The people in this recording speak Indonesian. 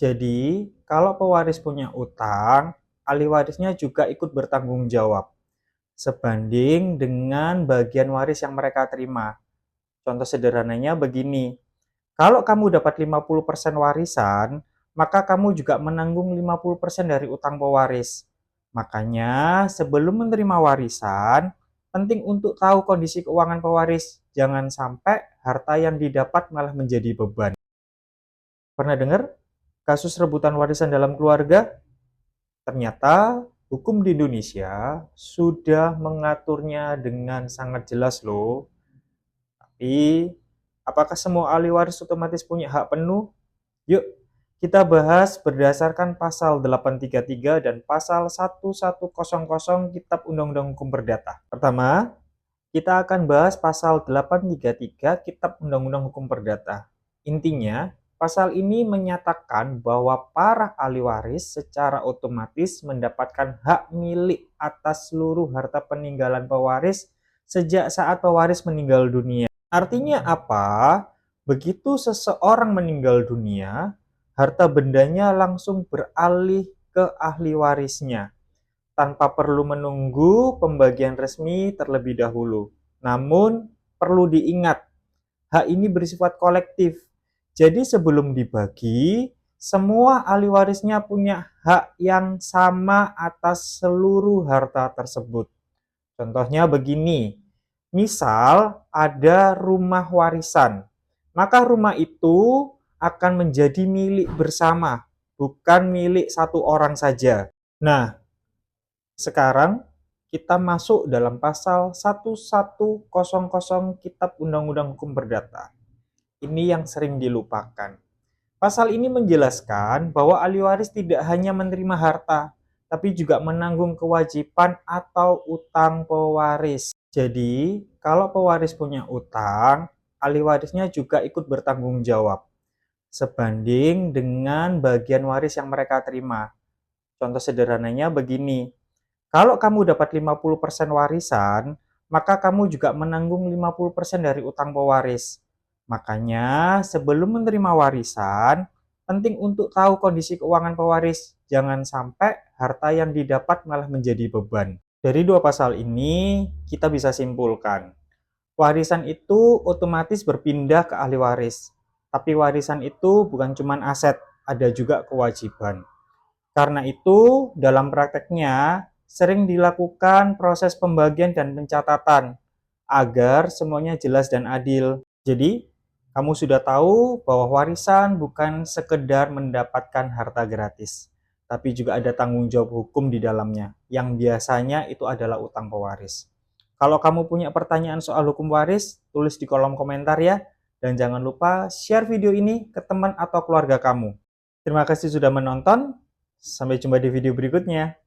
Jadi, kalau pewaris punya utang, ahli warisnya juga ikut bertanggung jawab sebanding dengan bagian waris yang mereka terima. Contoh sederhananya begini, kalau kamu dapat 50% warisan, maka kamu juga menanggung 50% dari utang pewaris. Makanya, sebelum menerima warisan, penting untuk tahu kondisi keuangan pewaris. Jangan sampai harta yang didapat malah menjadi beban. Pernah dengar kasus rebutan warisan dalam keluarga? Ternyata hukum di Indonesia sudah mengaturnya dengan sangat jelas loh. Tapi, apakah semua ahli waris otomatis punya hak penuh? Yuk, kita bahas berdasarkan pasal 833 dan pasal 1100 Kitab Undang-Undang Hukum Perdata. Pertama, kita akan bahas pasal 833 Kitab Undang-Undang Hukum Perdata. Intinya, pasal ini menyatakan bahwa para ahli waris secara otomatis mendapatkan hak milik atas seluruh harta peninggalan pewaris sejak saat pewaris meninggal dunia. Artinya apa? Begitu seseorang meninggal dunia, harta bendanya langsung beralih ke ahli warisnya tanpa perlu menunggu pembagian resmi terlebih dahulu. Namun, perlu diingat, hak ini bersifat kolektif. Jadi sebelum dibagi, semua ahli warisnya punya hak yang sama atas seluruh harta tersebut. Contohnya begini, misal ada rumah warisan, maka rumah itu akan menjadi milik bersama, bukan milik satu orang saja. Nah, sekarang kita masuk dalam pasal 1100 Kitab Undang-Undang Hukum Perdata. Ini yang sering dilupakan. Pasal ini menjelaskan bahwa ahli waris tidak hanya menerima harta, tapi juga menanggung kewajiban atau utang pewaris. Jadi, kalau pewaris punya utang, ahli warisnya juga ikut bertanggung jawab sebanding dengan bagian waris yang mereka terima. Contoh sederhananya begini, kalau kamu dapat 50% warisan, maka kamu juga menanggung 50% dari utang pewaris. Makanya, sebelum menerima warisan, penting untuk tahu kondisi keuangan pewaris. Jangan sampai harta yang didapat malah menjadi beban. Dari dua pasal ini, kita bisa simpulkan, warisan itu otomatis berpindah ke ahli waris. Tapi warisan itu bukan cuma aset, ada juga kewajiban. Karena itu, dalam prakteknya, sering dilakukan proses pembagian dan pencatatan agar semuanya jelas dan adil. Jadi, kamu sudah tahu bahwa warisan bukan sekedar mendapatkan harta gratis, tapi juga ada tanggung jawab hukum di dalamnya, yang biasanya itu adalah utang pewaris. Kalau kamu punya pertanyaan soal hukum waris, tulis di kolom komentar ya. Dan jangan lupa share video ini ke teman atau keluarga kamu. Terima kasih sudah menonton. Sampai jumpa di video berikutnya.